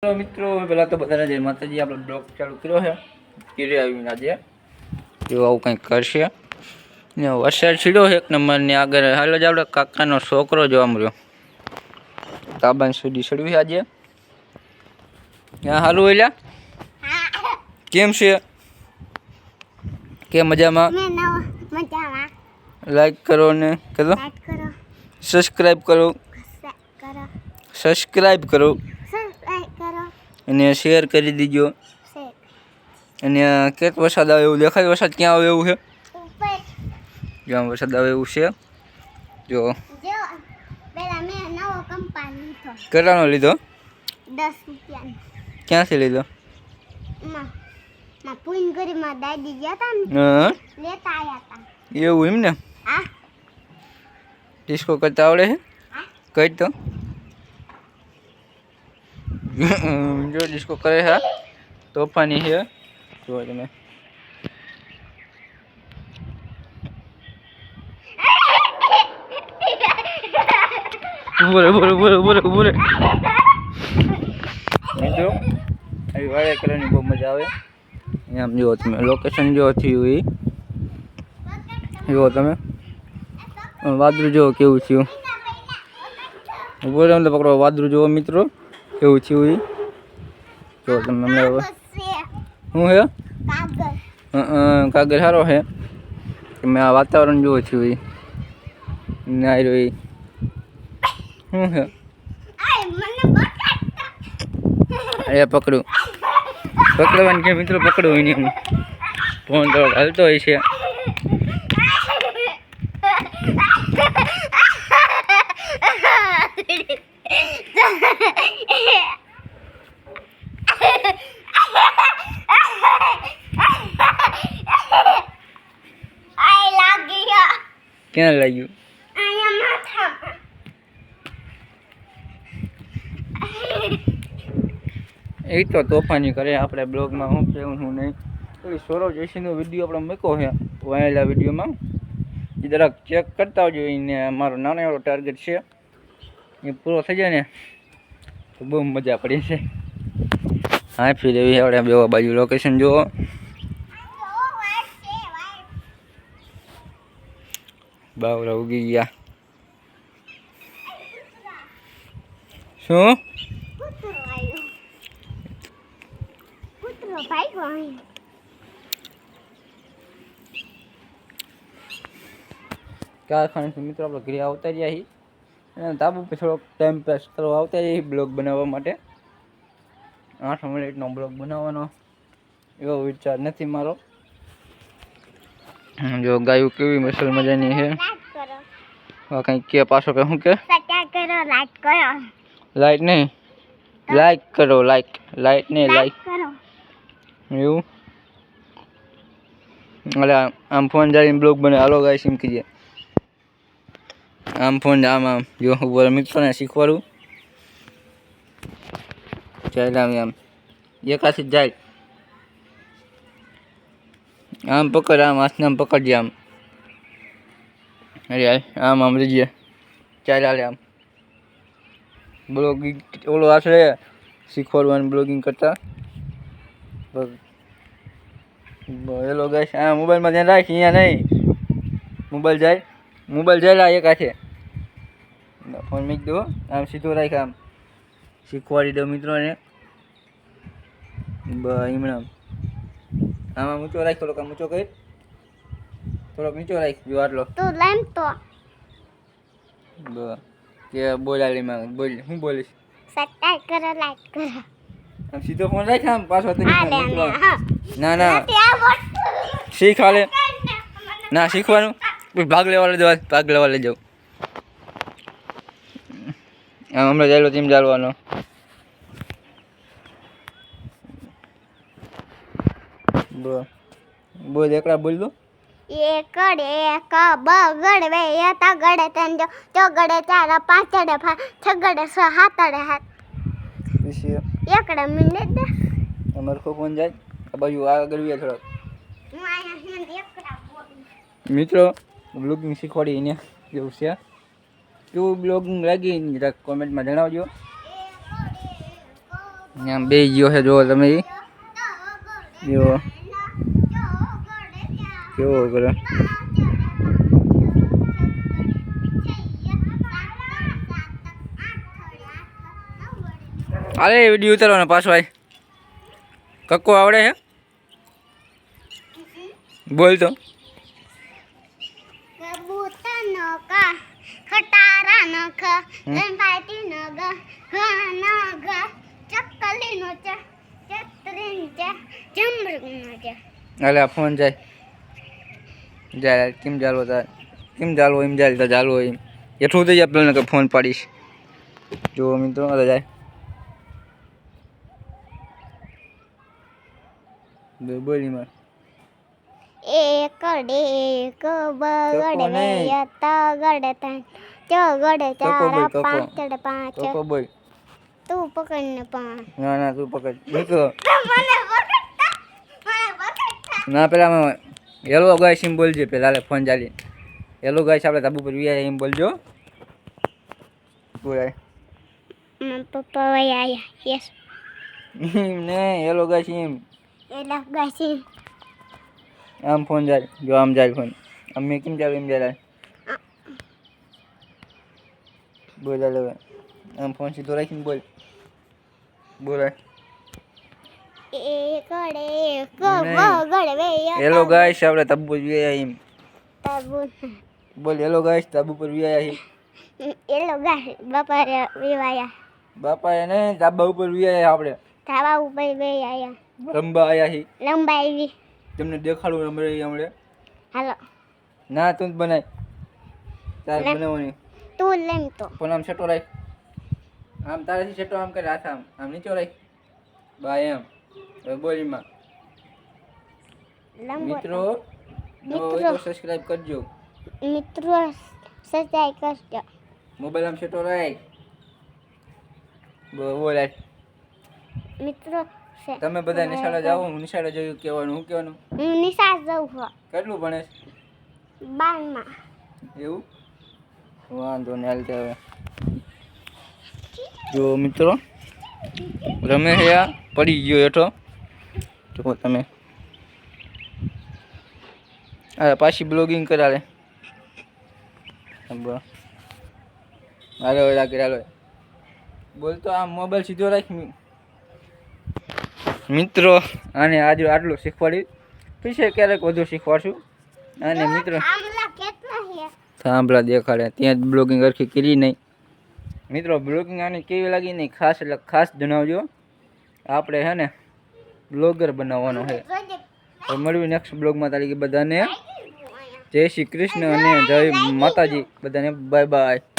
Hello मित्रों, पहला तो बता जय माताजी। आप ब्लॉग चालू करो है कीड़े आवीने आज जो आવું કંઈક કરશે ને વરસાદ છીડ્યો એક નંબર ને આગળ હાલો જ આપણે કાકાનો છોકરો જોવા મળ્યો કાબાન સુધી ચડવી આજે ત્યાં હાલું એલા કેમ છે કે મજામાં લાઈક કરો ને કરો સબસ્ક્રાઇબ કરો અને શેર કરી દીજો અને કેત વરસાદ આવે એવું દેખાય વરસાદ ક્યાં આવે એવું છે જ્યાં વરસાદ આવે એવું છે જો કેટલાનો લીધો 10 રૂપિયાનો ક્યાંથી લીધો માં પૂન કરી માં દાદી ગયા તા ને લેતા આયા તા એવું એમ ને હા ડિસ્કો કરતા આવડે છે કઈ તો जो जिसको करे है तोहफानी है जो તમે ઉભરે મિત્રો આવી વાળે કરવાની બહુ મજા આવે આમ જો તમે લોકેશન જો થયું એ જો તમે વાદળું જો કેવું થયું ઉભરે તો પકડો વાદળું જો મિત્રો કેવું થયું જો તમે હમણાં શું હે કાગળ સારો છે મેં આ વાતાવરણ જોવું થયું ના રહ્યો શું છે એ પકડવાની કે મિત્રો પકડવું હોય નહીં ફોન તો હાલતો હોય છે ક્યાં લાગ્યું એ તો તોફાની કરે આપણે બ્લોગમાં શું કેવું શું નહીં પેલી સૌરવ જોશીનો વિડીયો આપણે મૂક્યો છે વાયેલા વિડીયોમાં એ જરાક ચેક કરતા આવજો એને મારો નાનો એવો ટાર્ગેટ છે એ પૂરો થઈ જાય ને તો બહુ મજા પડી છે હા ફીર એવી આપણે બે બાજુ લોકેશન જુઓ બાવરા ઉગી ગયા શું કારખાને મિત્રો આપણે ઘરે આવતા રહ્યા છીએ અને તાબુ પર થોડોક ટાઈમ પાસ કરવા આવતા રહ્યા બ્લોગ બનાવવા માટે 8 મિનિટનો બ્લોગ બનાવવાનો એવો વિચાર નથી મારો જો ગાયું કેવી મસ્ત મજાની છે કંઈક કે પાછો કે શું કે લાઈટ નહીં લાઈક કરો લાઈટ નહીં લાઈક એવું અરે આમ ફોન જાળીને બ્લોગ બને હાલો ગાઈસ એમ કીજે આમ ફોન આમ જો ઉપર મિત્રોને શીખવાડું ચાલ આમ એકાથી જાય આમ પકડ આમ હાથને આમ પકડજે આમ અરે આમ રહીએ ચાલ હાલે આમ બ્લોગિંગ ઓલો આશરે શીખવાડવાનું બ્લોગિંગ કરતા હેલો ગાઈસ આ મોબાઈલમાં ધ્યાન રાખ અહીંયા નહીં મોબાઈલ જાય એક હાથે ફોન મૂકી દો આમ સીધો રાખ આમ શીખવાડી દો મિત્રોને હમણાં આમાં ઊંચો રાખ થોડોક આમ ઊંચો કરી થોડોક નીચો રાખ જો આટલો તો લાઈમ તો કે બોલાલીમાં બોલ હું બોલીશ સબસ્ક્રાઇબ કરો લાઈક કરો આમ સીધો ફોન રાખ આમ પાછો ના શીખ હાલે ના શીખવાનું ભાગ લેવા લઈ જાવ આમ હમણાં ચાલો તેમ ચાલવાનો બોલ એકડા બોલ દો એકડ એક બગડ વે તગડ તંજ ચોગડ ચાર પાંચડ છગડ સાતડ હાથ એકડ મિનિટ દે અમાર કો કોણ જાય આ બાજુ આગળ વ્યા થોડો મિત્રો બ્લોગિંગ શીખવાડી એને જેવું છે કેવું બ્લોગિંગ લાગી જરાક કોમેન્ટમાં જણાવજો આમ બે ગયો છે જો તમે ઈ. જો કેવો કરે અરે વિડીયો ઉતારવાનો પાછો આય કક્કો આવડે છે બોલ તો કબૂતર નો કા ખટારા નો ખ લંબાઈતી નો ગ ઘ નો ગ ચકલી નો ચ ચતરી નો ચ જમરૂ નો ચ અલે આ ફોન જાય જાય કેમ ચાલવો તાર કેમ ચાલવો એમ જાય તો ચાલવો એમ એટલું થઈ જાય પેલા કે ફોન પાડીશ જો મિત્રો અરે જાય બોલી માં એક ડેક બગડે બે તગડે ત્રણ ચોગડે ચાર પાંચડે પાંચ કકો બોલ તું પકડ ને પાંચ ના ના તું પકડ નીકળો મને પકડતા ના પેલા હેલો ગાઈસ એમ બોલજે પેલા લે ફોન ચાલી હેલો ગાઈસ આપણે તાબુ પર વિયા એમ બોલજો બોલાય પપ્પા વઈ આયા યસ ને હેલો ગાઈસ એમ એલા ગાસી આમ ફોન જાય જો આમ જાય ફોન આમ મેં કેમ ચાલુ એમ જાય બોલ હવે આમ ફોન સીધો રાખીને બોલ બોલાય એક ડેક બગડે બે હેલો ગાઈસ આપણે તાબુ પર વિયા એમ તબુ બોલ હેલો ગાઈસ તાબુ પર વિયા એમ એલો ગાસ બાપા રે વિવાયા બાપા એને તાબા ઉપર વિયા આપણે ધાવા ઉપર બે આયા રંબા આયા હી લંબાઈ તમને દેખાડું હમણે હાલો ના તું જ બનાય તાર બનાવવાની તું લેમ તો પણ આમ છેટો રાખ આમ તારેથી છેટો આમ કરે હાથ આમ આમ નીચો રાખ બા એમ હવે બોલીમાં મિત્રો નવો હોય તો સબસ્ક્રાઇબ કરજો મિત્રો સબસ્ક્રાઇબ કરજો મોબાઈલ આમ છેટો રાખ બોલાય મિત્રો તમે બધા નિશાળે જાઓ નિશાળે જોયું કહેવાનું શું કહેવાનું હું નિશાળ જાઉં છું કેટલું ભણેશ 12 માં એવું વાંધો નહીં હાલતે હવે જો મિત્રો રમે છે આ પડી ગયો હેઠો જો તમે અરે પાછી બ્લોગિંગ કરાવે હાલો રાખી હાલો બોલ તો આ મોબાઈલ સીધો રાખ મિત્રો આને આજે આટલું શીખવાડ્યું પછી ક્યારેક વધુ શીખવાડશું અને મિત્રો આમલા કેટલા છે થાંભલા દેખાડે ત્યાં જ બ્લોગિંગ અરખી કરી નહીં મિત્રો બ્લોગિંગ આની કેવી લાગી નહીં ખાસ એટલે ખાસ જણાવજો આપણે છે ને બ્લોગર બનાવવાનો છે તો મળ્યું નેક્સ્ટ બ્લોગમાં તારીખે બધાને જય શ્રી કૃષ્ણ અને જય માતાજી બધાને બાય બાય